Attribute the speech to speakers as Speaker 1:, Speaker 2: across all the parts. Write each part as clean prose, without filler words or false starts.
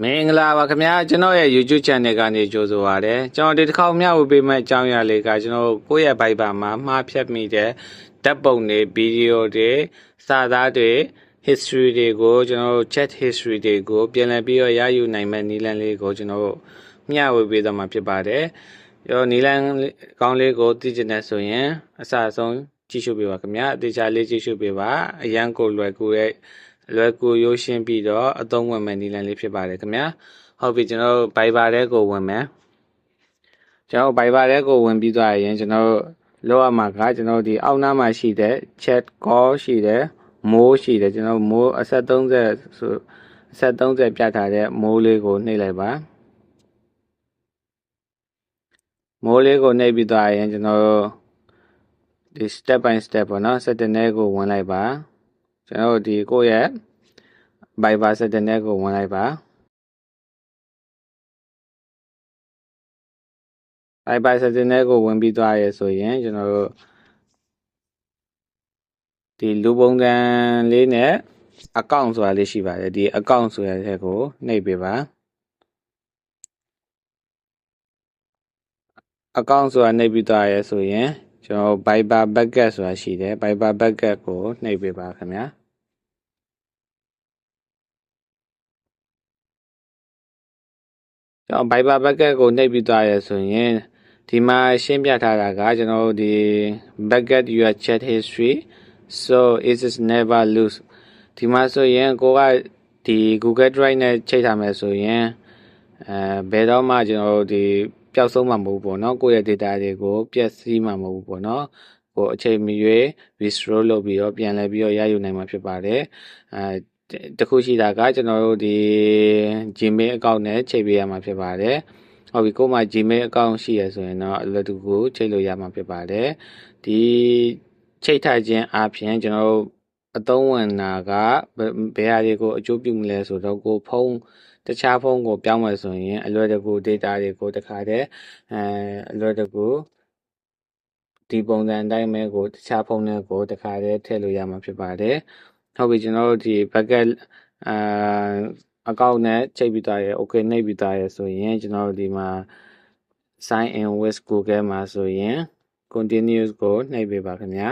Speaker 1: မင်္ဂလာပါခင်ဗျာကျွန်တော်ရဲ့ YouTube channel ကနေကြိုဆိုပါရစေကျွန်တော်ဒီတစ်ခေါက်မျှဝေပေးမယ့်အကြောင်းအရာလေးကကျွန်တော်ကိုယ့်ရဲ့ Viber မှာမှားဖြတ်မိတဲ့ဓာတ်ပုံတွေဗီဒီယိုတွေစာသားတွေ history တွေကိုကျွန်တော် chat history တွေကိုပြန်လည်ပြီးတော့ရယူနိုင်မယ့်နည်းလမ်းလေးကိုကျွန်တော်မျှဝေပေးသွားမှာဖြစ်ပါတယ်ရောနည်းလမ်းကောင်းလေးကိုသိချင်တဲ့ဆိုရင်အစအဆုံးကြည့်ရှုပေးပါခင်ဗျာအသေးချာလေးကြည့်ရှုပေးပါအရန်ကိုလွယ်ကူရဲ့လွယ်ကူရိုးရှင်းပြီးတော့အသုံးဝင်မဲ့နည်းလမ်းလေးဖြစ်ပါတယ်ခင်ဗျာဟုတ်ပြီကျွန်တော် Viber ထဲကိုဝင်မယ်ကျွန်တော် Viber ထဲကိုဝင်ပြီးသွားရင်ကျွန်တော်လောက်ရမှာကကျွန်တော်ဒီအောက်နားမှာရှိတဲ့ chat call ရှိတယ်မိုးရှိတယ်ကျွန်တော်မိုးအဆက်30ဆိုအဆက်30ပြထားတဲ့မိုးလေးကိုနှိပ်လိုက်ပါမိုးလေးကိုနှိပ်ပြီးသွားရင်ကျွန်တော်ဒီ step by step ပေါ့နော် setting တွေကိုဝင်လိုက်ပါကျွန်တော်ဒီကိုယ့်ရဲ့ Viber setting တွေကိုဝင်လိုက်ပါViber setting တွေကိုဝင်ပြီးသွားရဲဆိုရင်ကျွန်တော်တို့ဒီလူပုံစံလေးနဲ့ account ဆိုတာလေးရှိပါတယ်ဒီ account ဆိုရတဲ့ကိုနှိပ်ပေးပါ account ဆိုတာနှိပ်ပြီးသွားရဲဆိုရင်ကျွန်တော် Viber backup ဆိုတာရှိတယ် Viber backup ကိုနှိပ်ပေးပါခင်ဗျာကျွန်တော် Viber backup ကိုနှိပ်ပြီးသွားရဲဆိုရင်ဒီမှာရှင်းပြထားတာကကျွန်တော်ဒီ backup your chat history so it is never lose ဒီမှာဆိုရင်ကိုကဒီ Google Drive နဲ့ချိန်ထားမယ်ဆိုရင်ဘယ်တော့မှကျွန်တော်ဒီပျောက်ဆုံးမှာမဟုတ်ဘူးပေါ့နော်ကိုယ့်ရဲ့ data တွေကိုပျက်စီးမှာမဟုတ်ဘူးပေါ့နော်ကိုအချိန်မီရွေး restore လုပ်ပြီးတော့ပြန်လည်ပြီးတော့ရယူနိုင်မှာဖြစ်ပါတယ်တခုရှိတာကကျွန်တော်တို့ဒီ Gmail account နဲ့ချိန်ပေးရမှာဖြစ်ပါတယ်ဟုတ်ပြီကို့မှာ Gmail account ရှိရဆိုရင်တော့အလွယ်တကူချိန်လို့ရမှာဖြစ်ပါတယ်ဒီချိန်ထားခြင်းအပြင်ကျွန်တော်တို့အသုံးဝင်တာကဘယ်ဟာတွေကိုအကျိုးပြုမလဲဆိုတော့ကိုဖုန်းတခြားဖုန်းကိုပြောင်းမယ်ဆိုရင်အလွယ်တကူ data တွေကိုတခါတည်းအလွယ်တကူဒီပုံစံအတိုင်းပဲကိုတခြားဖုန်းတွေကိုတခါတည်းထည့်လို့ရမှာဖြစ်ပါတယ်ဟုတ်ပြီကျွန်တော်တို့ဒီ backup account နဲ့ချိန်ပြီးသားရယ် okay နှိပ်ပြီးသားရယ်ဆိုရင်ကျွန်တော်တို့ဒီမှာ sign in with Google မှာဆိုရင် continuous ကိုနှိပ်ပေးပါခင်ဗျာ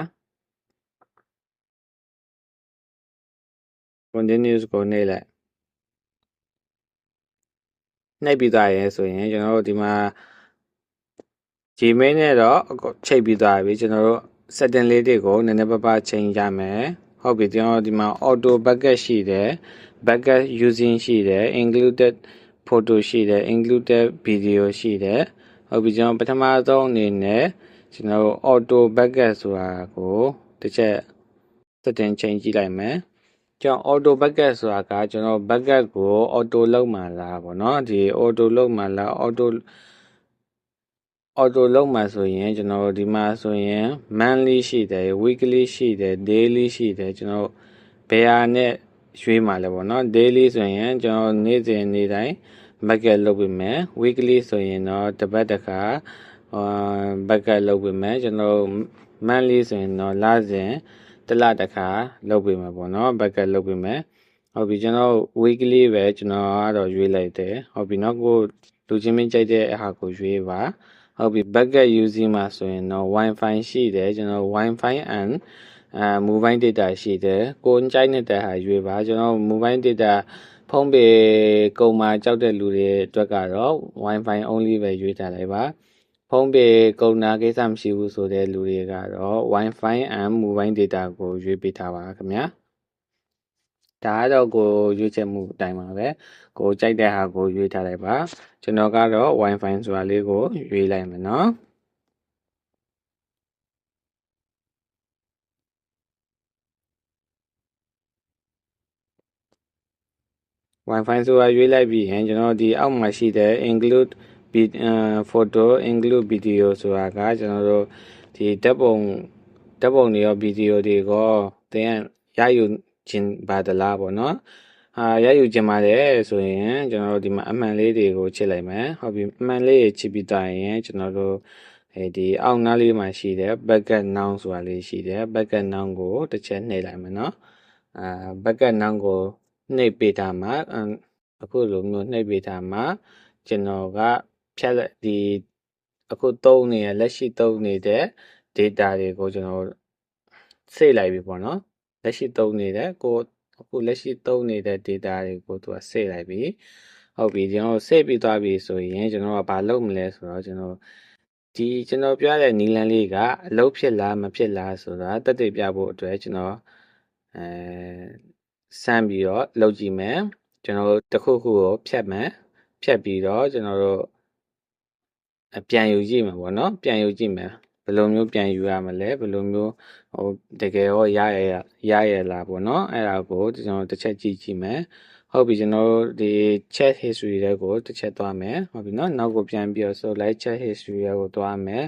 Speaker 1: continuous ကိုနှိပ်လိုက်နှိပ်ပြီးသားရယ်ဆိုရင်ကျွန်တော်တို့ဒီမှာ Gmail နဲ့တော့ချိန်ပြီးသားပြီကျွန်တော်တို့ setting လေးတွေကိုနည်းနည်းပါးချိန်ရမယ်ဟုတ်ပြီကျွန်တော်ဒီမှာ auto backup ရှိတယ် backup using ရှိတယ် included photo ရှိတယ် included video ရှိတယ်ဟုတ်ပြီကျွန်တော်ပထမဆုံးအနေနဲ့ကျွန်တော် auto backup ဆိုတာကိုတစ်ချက် setting ချိန်ကြည့်လိုက်မယ်ကျွန်တော် auto backup ဆိုတာကကျွန်တော် backup ကို auto လုပ်မှာလားပေါ့နော်ဒီ auto လုပ်မှာလား auto လုပ်မှာဆိုရင်ကျွန်တော်ဒီမှာဆိုရင် monthly ရှိတယ် weekly ရှိတယ် daily ရှိတယ်ကျွန်တော်ဘယ်ဟာနဲ့ရွေးမှာလဲပေါ့နော် daily ဆိုရင်ကျွန်တော်နေ့စဉ်နေ့တိုင်း backup လုပ်ပေးမယ် weekly ဆိုရင်တော့တစ်ပတ်တစ်ခါbackup လုပ်ပေးမယ်ကျွန်တော် monthly ဆိုရင်တော့လစဉ်တစ်လတစ်ခါလုပ်ပေးမယ်ပေါ့နော် backup လုပ်ပေးမယ်ဟုတ်ပြီကျွန်တော် weekly ပဲကျွန်တော်ကတော့ရွေးလိုက်တယ်ဟုတ်ပြီနော်ကိုလူချင်းမင်းကြိုက်တဲ့ဟာကိုရွေးပါဟုတ်ပြီ backup using မှာဆိုရင်တော့ Wi-Fi ရှိတယ်ကျွန်တော် Wi-Fi and mobile data ရှိတယ်ကိုကြိုက်နေတဲ့ဟာရွေးပါကျွန်တော် mobile data ဖုန်းပေကုန်မှာကြောက်တဲ့လူတွေအတွက်ကတော့ Wi-Fi only ပဲရွေးထားလိုက်ပါဖုန်းပေကုန်တာကိစ္စမရှိဘူးဆိုတဲ့လူတွေကတော့ Wi-Fi and mobile data ကိုရွေးပေးထားပါခင်ဗျာဒါကတော့ကိုရွေးချက်မှုအတိုင်းပါပဲကိုကြိုက်တဲ့ဟာကိုရွေးထားလိုက်ပါကျွန်တော်ကတော့ Wi-Fi ဆိုတာလေးကိုရွေးလိုက်မယ်နော်Wi-Fi ဆိုတာရွေးလိုက်ပြီးရင်ကျွန်တော်ဒီအောက်မှာရှိတဲ့ include photo include video ဆိုတာကကျွန်တော်တို့ဒီဓာတ်ပုံတွေရော video တွေရောသင်ရယူခြင်းပါသလားပေါ့နော်ရယူခြင်းပါတယ်ဆိုရင်ကျွန်တော်တို့ဒီမှာအမှန်လေးတွေကိုချစ်လိုက်မယ်ဟုတ်ပြီအမှန်လေးချစ်ပြီးသားရင်ကျွန်တော်တို့ဒီအောက်နားလေးမှာရှိတဲ့ backup now ဆိုတာလေးရှိတယ် backup now ကိုတစ်ချက်နှိပ်လိုက်မယ်နော်backup now ကိုနှိပ်ပေးတာမှာ အခုလိုမျိုးနှိပ်ပေးထားမှာကျွန်တော်ကဖြတ်လက်ဒီအခုသုံးနေတဲ့လက်ရှိသုံးနေတဲ့ data တွေကိုကျွန်တော်စိတ်လိုက်ပြီပေါ့နော်လက်ရှိသုံးနေတဲ့အခုလက်ရှိသုံးနေတဲ့ data တွေကိုသူကစိတ်လိုက်ပြီဟုတ်ပြီကျွန်တော်စိတ်ပြီးသွားပြီဆိုရင်ကျွန်တော်ကဘာလုပ်မလဲဆိုတော့ကျွန်တော်ပြတဲ့နီလန်လေးကအလုပ်ဖြစ်လားမဖြစ်လားဆိုတာတက်တည်ပြဖို့အတွက်ကျွန်တော်စမ်းပြီးတော့လုပ်ကြည့်မယ်ကျွန်တော်တစ်ခုခုကိုဖြတ်ပြီးတော့ကျွန်တော်တို့ပြန်ယူကြည့်မှာပေါ့နော်ပြန်ယူကြည့်မယ်ဘယ်လိုမျိုးပြန်ယူရမလဲဘယ်လိုမျိုးတကယ်ရောရရလားပေါ့နော်အဲ့ဒါကိုကျွန်တော်တစ်ချက်ကြည့်မယ်ဟုတ်ပြီကျွန်တော်ဒီ chat history တွေကိုတစ်ချက်သွားမယ်ဟုတ်ပြီနော်နောက်ကိုပြန်ပြီးတော့ so like chat history တွေကိုသွားမယ်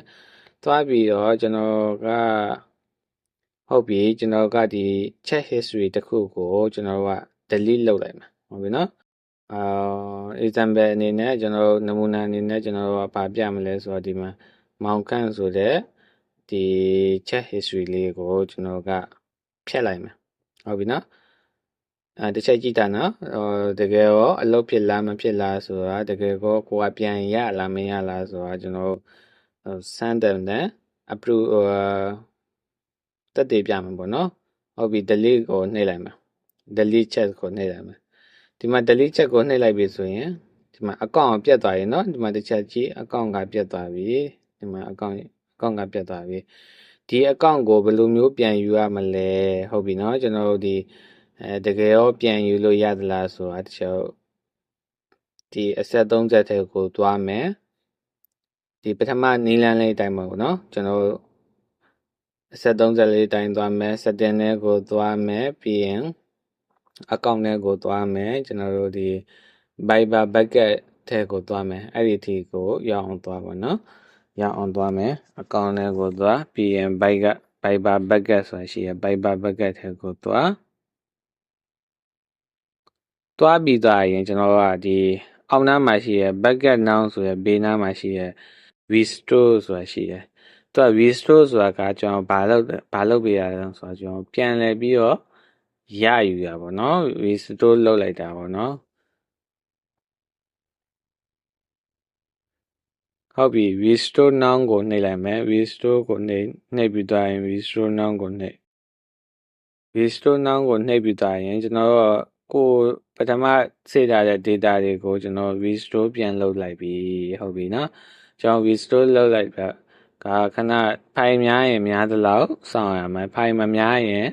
Speaker 1: သွားပြီးတော့ကျွန်တော်ကဟုတ်ပြီကျွန်တော်ကဒီ chat history တစ်ခုကိုကျွန်တော်က delete လုပ်လိုက်မှာဟုတ်ပြီနော်example အနေနဲ့ကျွန်တော်နမူနာအနေနဲ့ကျွန်တော်ကပါပြမလဲဆိုတော့ဒီမှာမောင်ခန့်ဆိုတဲ့ဒီ chat history လေးကိုကျွန်တော်ကဖြတ်လိုက်မယ်ဟုတ်ပြီနော်တစ်ချက်ကြည့်တာနော်တကယ်ရောအလုပ်ဖြစ်လားမဖြစ်လားဆိုတာတကယ်ကိုကပြန်ရလားမရလားဆိုတာကျွန်တော်စမ်းတယ်နဲ့ approve တက်တည်ပြမှာပေါ့နော်ဟုတ်ပြီ delete ကိုနှိပ်လိုက်မှာ delete chat ကိုနှိပ်လိုက်မှာဒီမှာ delete chat ကိုနှိပ်လိုက်ပြီဆိုရင်ဒီမှာ account ပြတ်သွားရင်เนาะဒီမှာတစ်ချက်ကြည့် account ကပြတ်သွားပြီဒီမှာ account ကပြတ်သွားပြီဒီ account ကိုဘယ်လိုမျိုးပြန်ယူရမလဲဟုတ်ပြီเนาะကျွန်တော်တို့ဒီတကယ်ရောပြန်ယူလို့ရသလားဆိုတာတစ်ချက်ဒီ asset 30ထဲကိုသွားမယ်ဒီပထမနီလန်းလေးတိုင်းပါပေါ့เนาะကျွန်တော်asset 30လေးတိုင်းသွားမယ် setting ထဲကိုသွားမယ်ပြီးရင်account ထဲကိုသွားမယ်ကျွန်တော်တို့ဒီ Viber bucket ထဲကိုသွားမယ်အဲ့ဒီအထိကိုရောက်အောင်သွားပါနော်ရောက်အောင်သွားမယ် account ထဲကိုသွားပြီးရင် Viber bucket ဆိုတာရှိရ Viber bucket ထဲကိုသွားပြီးသွားရင်ကျွန်တော်ကဒီအောက်နားမှာရှိရ bucket now ဆိုရဘေးနားမှာရှိရ restore ဆိုတာရှိရသူက restore ဆိုတာကကျွန်တော်ဘာလုပ်ပေးရလဲဆိုတော့ကျွန်တော်ပြန်လဲပြီးတော့ရယူရပါတော့ restore လုပ်လိုက်တာပေါ့နော်ဟုတ်ပြီ restore now ကိုနှိပ်လိုက်မယ် restore ကိုနှိပ်ပြီးသွားရင် restore now ကိုနှိပ် restore now ကိုနှိပ်ပြီးသွားရင်ကျွန်တော်တို့ကိုပထမစေထားတဲ့ data တွေကိုကျွန်တော် restore ပြန်လုပ်လိုက်ပြီဟုတ်ပြီနော်ကျွန်တော် restore လုပ်လိုက်တာခဏဖိုင်များရင်များသလောက်စောင့်ရမယ်ဖိုင်မများရင်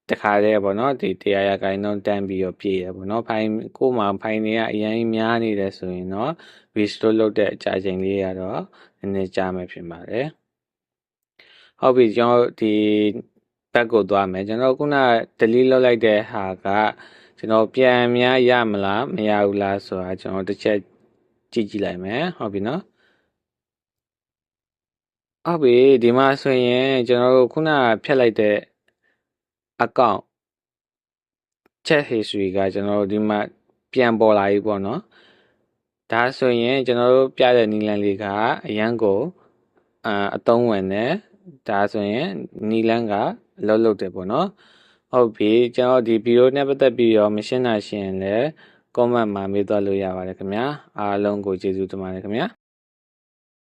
Speaker 1: တခါတည်းပေါ့နော်ဒီတရားရကိုင်းတော့တန်းပြီးတော့ပြည့်ရပေါ့နော်ဖိုင်ကိုမှဖိုင်တွေကအရင်များနေတယ်ဆိုရင်တော့ restore လုပ်တဲ့အကြာချိန်လေးကတော့နည်းနည်းကြာမယ်ဖြစ်ပါတယ်ဟုတ်ပြီကျွန်တော်ဒီဘက်ကိုသွားမယ်ကျွန်တော်ခုန delete လုပ်လိုက်တဲ့ဟာကကျွန်တော်ပြန်များရမလားမရဘူးလားဆိုတာကျွန်တော်တစ်ချက်ကြည့်လိုက်မယ်ဟုတ်ပြီနော်ဟုတ်ပြီဒီမှာဆိုရင်ကျွန်တော်တို့ခုနဖြတ်လိုက်တဲ့ account chat history ကကျွန်တော်တို့ဒီမှာပြန်ပေါ်လာပြီပေါ့နော်ဒါဆိုရင်ကျွန်တော်တို့ပြတဲ့နီလန်လေးကအရန်ကိုအသုံးဝင်တယ်ဒါဆိုရင်နီလန်ကအလုပ်လုပ်တယ်ပေါ့နော်ဟုတ်ပြီကျွန်တော်ဒီဗီဒီယိုနဲ့ပတ်သက်ပြီးတော့မရှင်းတာရှင်းလဲ comment မှာမေးသွားလို့ရပါတယ်ခင်ဗျာအားလုံးကိုကျေးဇူးတင်ပါတယ်ခင်ဗျာ